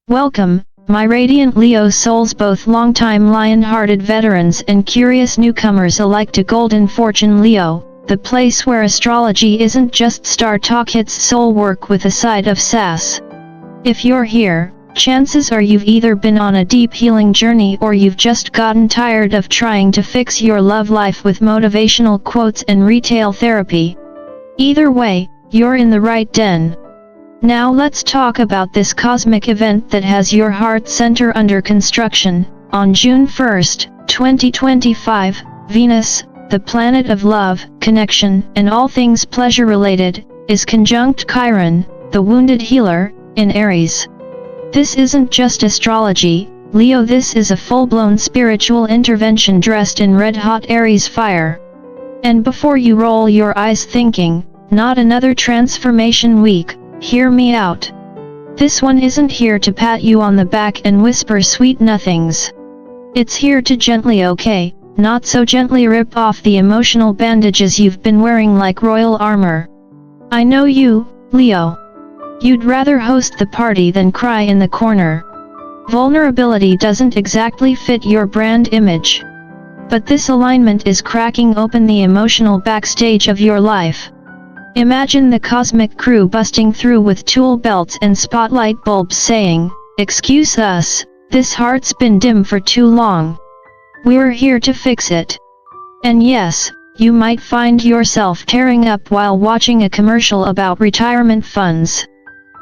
Welcome, my radiant Leo souls, both long-time lion-hearted veterans and curious newcomers alike, to Golden Fortune Leo, the place where astrology isn't just star talk, it's soul work with a side of sass. If you're here, chances are you've either been on a deep healing journey or you've just gotten tired of trying to fix your love life with motivational quotes and retail therapy. Either way, you're in the right den. Now let's talk about this cosmic event that has your heart center under construction. On June 1st, 2025, Venus, the planet of love, connection, and all things pleasure-related, is conjunct Chiron, the wounded healer, in Aries. This isn't just astrology, Leo, this is a full-blown spiritual intervention dressed in red-hot Aries fire. And before you roll your eyes thinking, not another transformation week, hear me out. This one isn't here to pat you on the back and whisper sweet nothings. It's here to gently, okay, not so gently, rip off the emotional bandages you've been wearing like royal armor. I know you, Leo. You'd rather host the party than cry in the corner. Vulnerability doesn't exactly fit your brand image. But this alignment is cracking open the emotional backstage of your life. Imagine the cosmic crew busting through with tool belts and spotlight bulbs saying, "Excuse us, this heart's been dim for too long. We're here to fix it." And yes, you might find yourself tearing up while watching a commercial about retirement funds.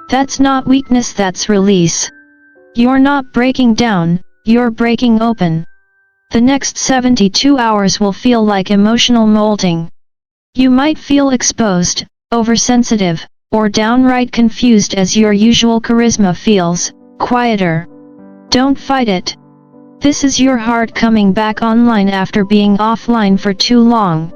That's not weakness, that's release. You're not breaking down, you're breaking open. The next 72 hours will feel like emotional molting. You might feel exposed, oversensitive, or downright confused as your usual charisma feels quieter. Don't fight it. This is your heart coming back online after being offline for too long.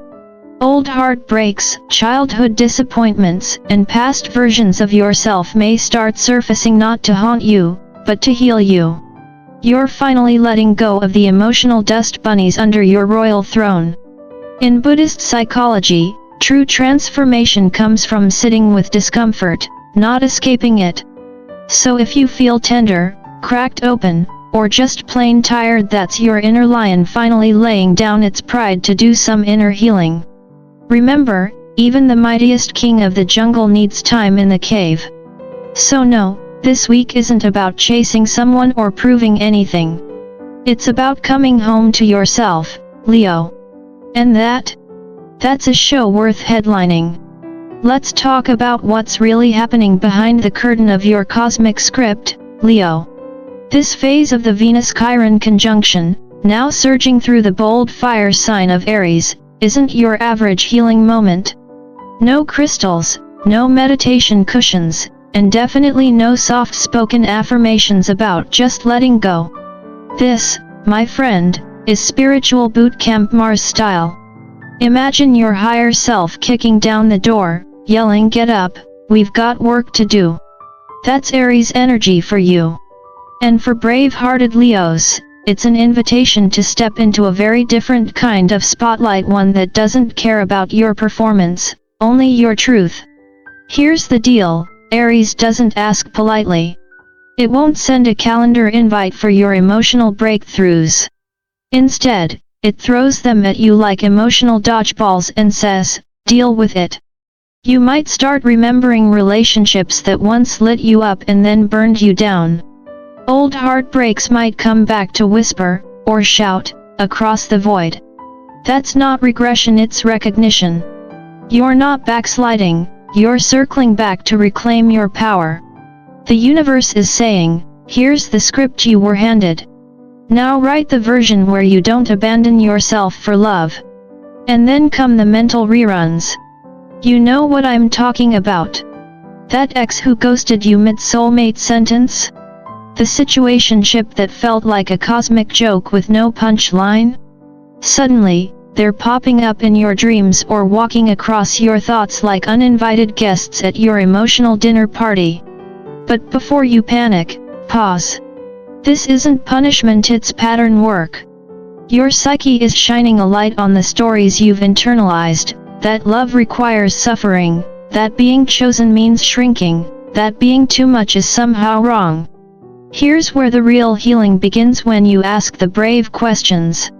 Old heartbreaks, childhood disappointments, and past versions of yourself may start surfacing, not to haunt you, but to heal you. You're finally letting go of the emotional dust bunnies under your royal throne. In Buddhist psychology, true transformation comes from sitting with discomfort, not escaping it. So if you feel tender, cracked open, or just plain tired, that's your inner lion finally laying down its pride to do some inner healing. Remember, even the mightiest king of the jungle needs time in the cave. So no, this week isn't about chasing someone or proving anything. It's about coming home to yourself, Leo. And that's a show worth headlining. Let's talk about what's really happening behind the curtain of your cosmic script, Leo. This phase of the Venus-Chiron conjunction, now surging through the bold fire sign of Aries, isn't your average healing moment. No crystals, no meditation cushions, and definitely no soft-spoken affirmations about just letting go. This, my friend, is spiritual boot camp Mars style. Imagine your higher self kicking down the door, yelling, "Get up, we've got work to do." That's Aries energy for you. And for brave-hearted Leos, it's an invitation to step into a very different kind of spotlight, one that doesn't care about your performance, only your truth. Here's the deal, Aries doesn't ask politely. It won't send a calendar invite for your emotional breakthroughs. Instead, it throws them at you like emotional dodgeballs and says, "Deal with it." You might start remembering relationships that once lit you up and then burned you down. Old heartbreaks might come back to whisper, or shout, across the void. That's not regression, it's recognition. You're not backsliding, you're circling back to reclaim your power. The universe is saying, here's the script you were handed. Now write the version where you don't abandon yourself for love. And then come the mental reruns. You know what I'm talking about. That ex who ghosted you mid-soulmate sentence? The situationship that felt like a cosmic joke with no punchline? Suddenly, they're popping up in your dreams or walking across your thoughts like uninvited guests at your emotional dinner party. But before you panic, pause. This isn't punishment, it's pattern work. Your psyche is shining a light on the stories you've internalized, that love requires suffering, that being chosen means shrinking, that being too much is somehow wrong. Here's where the real healing begins, when you ask the brave questions.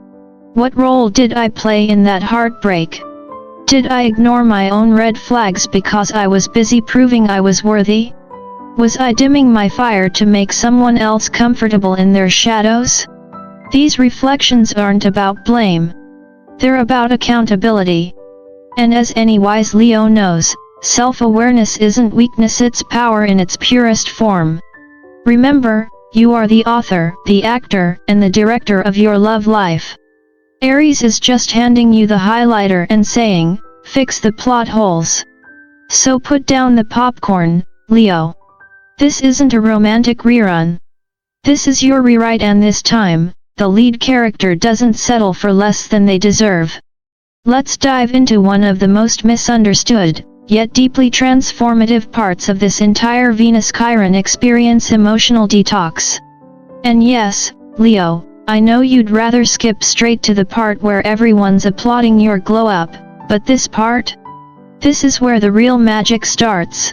What role did I play in that heartbreak? Did I ignore my own red flags because I was busy proving I was worthy? Was I dimming my fire to make someone else comfortable in their shadows? These reflections aren't about blame. They're about accountability. And as any wise Leo knows, self-awareness isn't weakness, it's power in its purest form. Remember, you are the author, the actor, and the director of your love life. Aries is just handing you the highlighter and saying, fix the plot holes. So put down the popcorn, Leo. This isn't a romantic rerun. This is your rewrite, and this time, the lead character doesn't settle for less than they deserve. Let's dive into one of the most misunderstood, yet deeply transformative parts of this entire Venus-Chiron experience: emotional detox. And yes, Leo, I know you'd rather skip straight to the part where everyone's applauding your glow-up, but this part? This is where the real magic starts.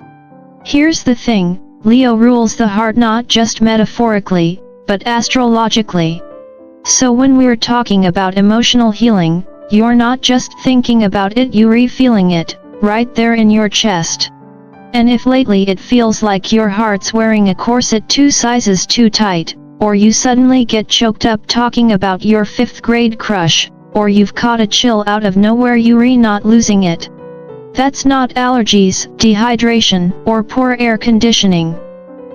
Here's the thing, Leo rules the heart not just metaphorically, but astrologically. So when we're talking about emotional healing, you're not just thinking about it, you're feeling it, right there in your chest. And if lately it feels like your heart's wearing a corset 2 sizes too tight, or you suddenly get choked up talking about your 5th grade crush, or you've caught a chill out of nowhere, you're not losing it. That's not allergies, dehydration, or poor air conditioning.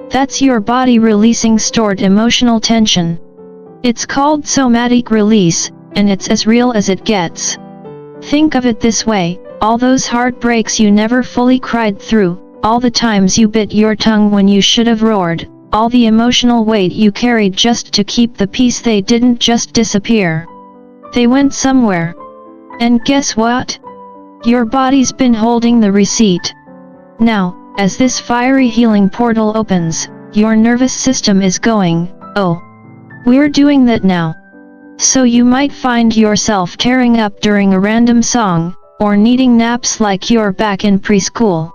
That's your body releasing stored emotional tension. It's called somatic release, and it's as real as it gets. Think of it this way: all those heartbreaks you never fully cried through, all the times you bit your tongue when you should have roared, all the emotional weight you carried just to keep the peace, they didn't just disappear. They went somewhere. And guess what? Your body's been holding the receipt. Now, as this fiery healing portal opens, your nervous system is going, oh, we're doing that now. So you might find yourself tearing up during a random song, or needing naps like you're back in preschool.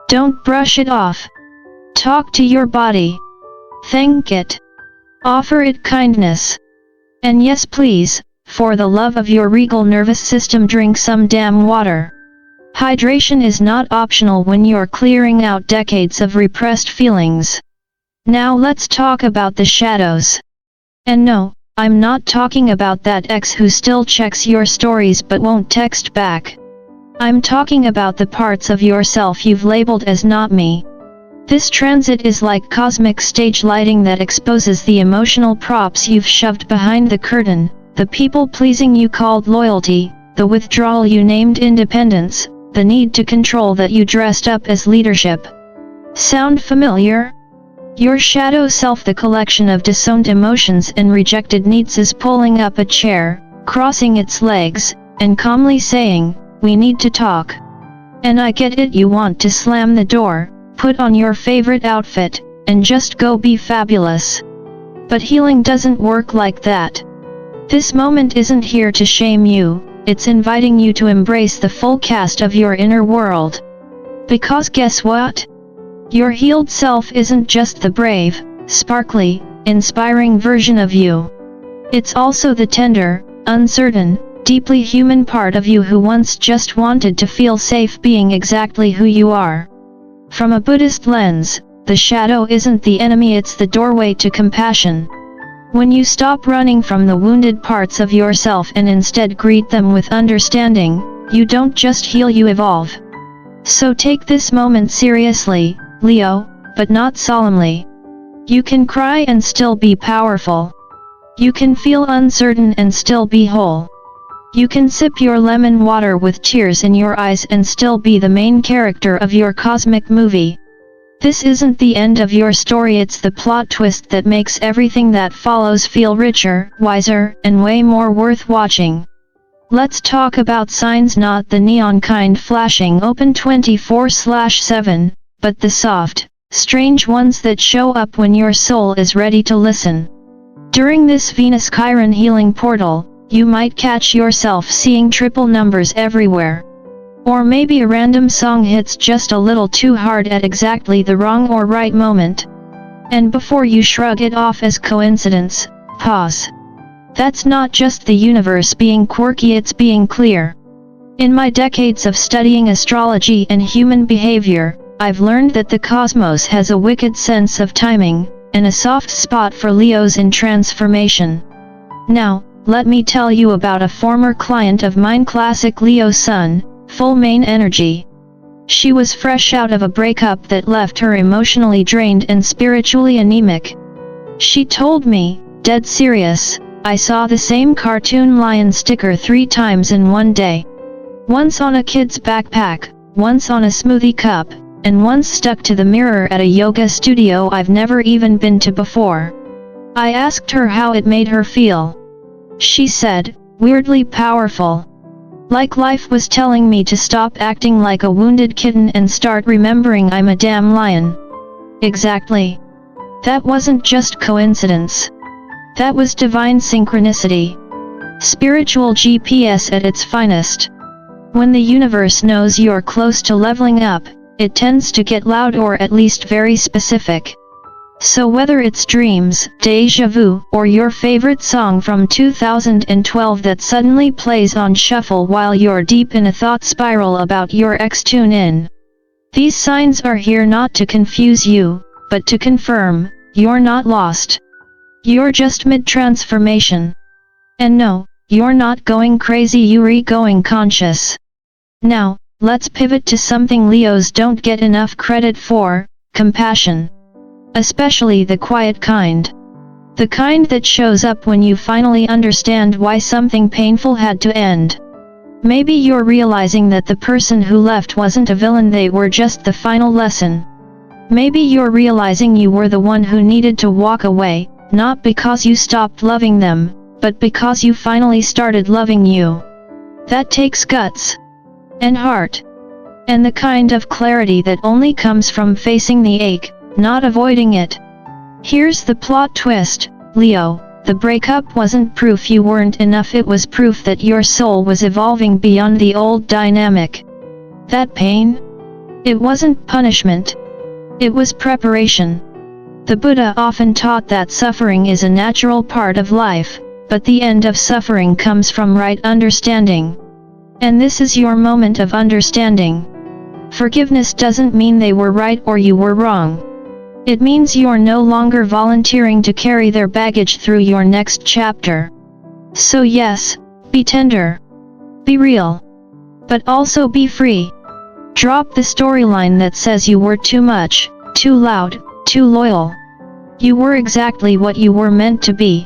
Don't brush it off. Talk to your body. Thank it. Offer it kindness. And yes, please, for the love of your regal nervous system, drink some damn water. Hydration is not optional when you're clearing out decades of repressed feelings. Now let's talk about the shadows. And no, I'm not talking about that ex who still checks your stories but won't text back. I'm talking about the parts of yourself you've labeled as not me. This transit is like cosmic stage lighting that exposes the emotional props you've shoved behind the curtain, the people-pleasing you called loyalty, the withdrawal you named independence, the need to control that you dressed up as leadership. Sound familiar? Your shadow self, the collection of disowned emotions and rejected needs, is pulling up a chair, crossing its legs, and calmly saying, "We need to talk." And I get it, you want to slam the door, put on your favorite outfit, and just go be fabulous. But healing doesn't work like that. This moment isn't here to shame you, it's inviting you to embrace the full cast of your inner world. Because guess what? Your healed self isn't just the brave, sparkly, inspiring version of you. It's also the tender, uncertain, deeply human part of you who once just wanted to feel safe being exactly who you are. From a Buddhist lens, the shadow isn't the enemy, it's the doorway to compassion. When you stop running from the wounded parts of yourself and instead greet them with understanding, you don't just heal, you evolve. So take this moment seriously, Leo, but not solemnly. You can cry and still be powerful. You can feel uncertain and still be whole. You can sip your lemon water with tears in your eyes and still be the main character of your cosmic movie. This isn't the end of your story, it's the plot twist that makes everything that follows feel richer, wiser, and way more worth watching. Let's talk about signs, not the neon kind flashing open 24/7, but the soft, strange ones that show up when your soul is ready to listen. During this Venus-Chiron healing portal, you might catch yourself seeing triple numbers everywhere. Or maybe a random song hits just a little too hard at exactly the wrong or right moment. And before you shrug it off as coincidence, pause. That's not just the universe being quirky, it's being clear. In my decades of studying astrology and human behavior, I've learned that the cosmos has a wicked sense of timing, and a soft spot for Leos in transformation. Now, let me tell you about a former client of mine, classic Leo sun, full main energy. She was fresh out of a breakup that left her emotionally drained and spiritually anemic. She told me, dead serious, I saw the same cartoon lion sticker 3 times in one day. Once on a kid's backpack, once on a smoothie cup, and once stuck to the mirror at a yoga studio I've never even been to before. I asked her how it made her feel. She said, weirdly powerful. Like life was telling me to stop acting like a wounded kitten and start remembering I'm a damn lion. Exactly. That wasn't just coincidence. That was divine synchronicity. Spiritual GPS at its finest. When the universe knows you're close to leveling up, it tends to get loud or at least very specific. So whether it's dreams, déjà vu, or your favorite song from 2012 that suddenly plays on shuffle while you're deep in a thought spiral about your ex, tune in. These signs are here not to confuse you, but to confirm, you're not lost. You're just mid-transformation. And no, you're not going crazy, you're going conscious. Now, let's pivot to something Leos don't get enough credit for, compassion. Especially the quiet kind. The kind that shows up when you finally understand why something painful had to end. Maybe you're realizing that the person who left wasn't a villain, they were just the final lesson. Maybe you're realizing you were the one who needed to walk away, not because you stopped loving them, but because you finally started loving you. That takes guts. And heart. And the kind of clarity that only comes from facing the ache, not avoiding it. Here's the plot twist, Leo. The breakup wasn't proof you weren't enough, it was proof that your soul was evolving beyond the old dynamic. That pain? It wasn't punishment. It was preparation. The Buddha often taught that suffering is a natural part of life, but the end of suffering comes from right understanding. And this is your moment of understanding. Forgiveness doesn't mean they were right or you were wrong. It means you're no longer volunteering to carry their baggage through your next chapter. So yes, be tender. Be real. But also be free. Drop the storyline that says you were too much, too loud, too loyal. You were exactly what you were meant to be.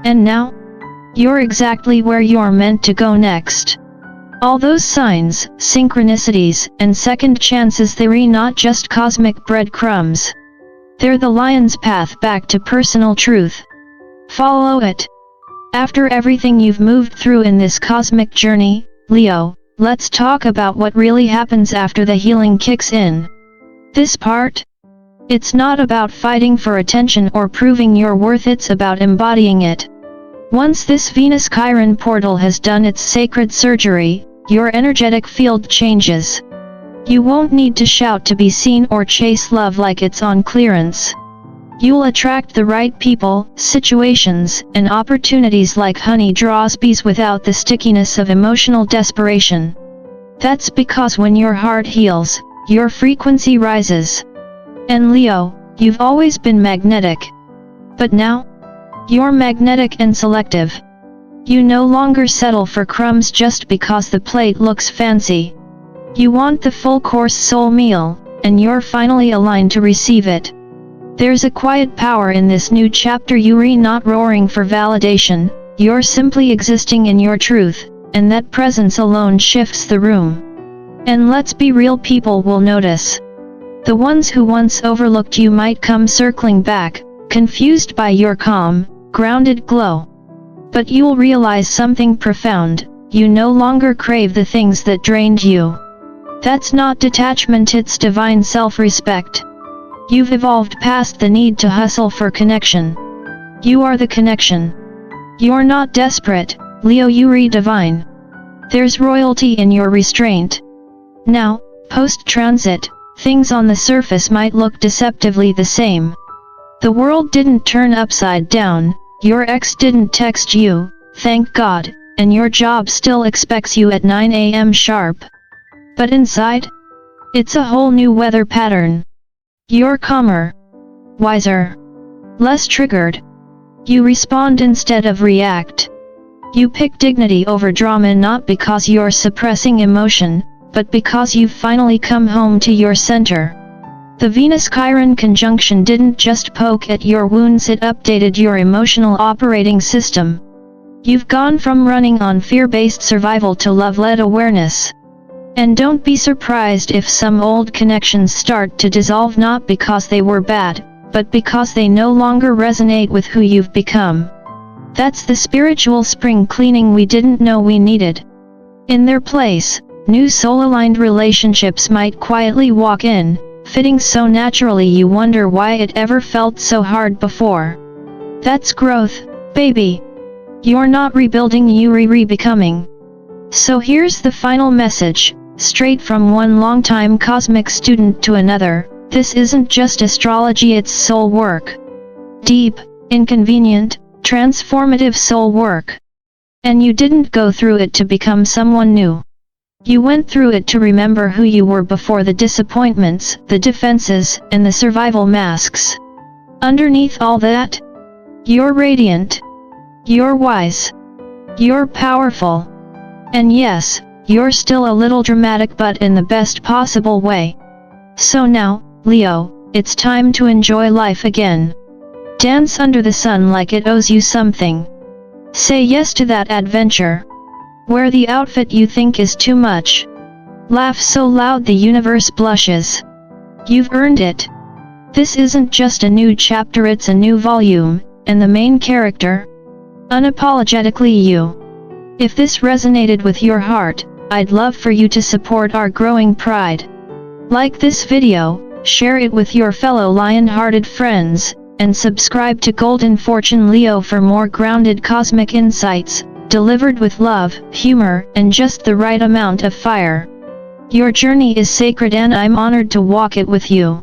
And now? You're exactly where you're meant to go next. All those signs, synchronicities, and second chances, they're not just cosmic breadcrumbs. They're the lion's path back to personal truth. Follow it. After everything you've moved through in this cosmic journey, Leo, let's talk about what really happens after the healing kicks in. This part? It's not about fighting for attention or proving your worth, it's about embodying it. Once this Venus Chiron portal has done its sacred surgery, your energetic field changes. You won't need to shout to be seen or chase love like it's on clearance. You'll attract the right people, situations, and opportunities like honey draws bees without the stickiness of emotional desperation. That's because when your heart heals, your frequency rises. And Leo, you've always been magnetic. But now? You're magnetic and selective. You no longer settle for crumbs just because the plate looks fancy. You want the full-course soul meal, and you're finally aligned to receive it. There's a quiet power in this new chapter. You're not roaring for validation, you're simply existing in your truth, and that presence alone shifts the room. And let's be real, people will notice. The ones who once overlooked you might come circling back, confused by your calm, grounded glow. But you'll realize something profound, you no longer crave the things that drained you. That's not detachment, it's divine self-respect. You've evolved past the need to hustle for connection. You are the connection. You're not desperate, Leo, you're divine. There's royalty in your restraint. Now, post-transit, things on the surface might look deceptively the same. The world didn't turn upside down, your ex didn't text you, thank God, and your job still expects you at 9 a.m. sharp. But inside? It's a whole new weather pattern. You're calmer, wiser, less triggered. You respond instead of react. You pick dignity over drama not because you're suppressing emotion, but because you've finally come home to your center. The Venus-Chiron conjunction didn't just poke at your wounds, it updated your emotional operating system. You've gone from running on fear-based survival to love-led awareness. And don't be surprised if some old connections start to dissolve, not because they were bad, but because they no longer resonate with who you've become. That's the spiritual spring cleaning we didn't know we needed. In their place, new soul-aligned relationships might quietly walk in, fitting so naturally you wonder why it ever felt so hard before. That's growth, baby. You're not rebuilding, you're re-becoming. So here's the final message, straight from one longtime cosmic student to another. This isn't just astrology, it's soul work. Deep, inconvenient, transformative soul work. And you didn't go through it to become someone new. You went through it to remember who you were before the disappointments, the defenses, and the survival masks. Underneath all that, you're radiant. You're wise. You're powerful. And yes, you're still a little dramatic, but in the best possible way. So now, Leo, it's time to enjoy life again. Dance under the sun like it owes you something. Say yes to that adventure. Wear the outfit you think is too much. Laugh so loud the universe blushes. You've earned it. This isn't just a new chapter, it's a new volume, and the main character? Unapologetically you. If this resonated with your heart, I'd love for you to support our growing pride. Like this video, share it with your fellow lion-hearted friends, and subscribe to Golden Fortune Leo for more grounded cosmic insights, delivered with love, humor, and just the right amount of fire. Your journey is sacred and I'm honored to walk it with you.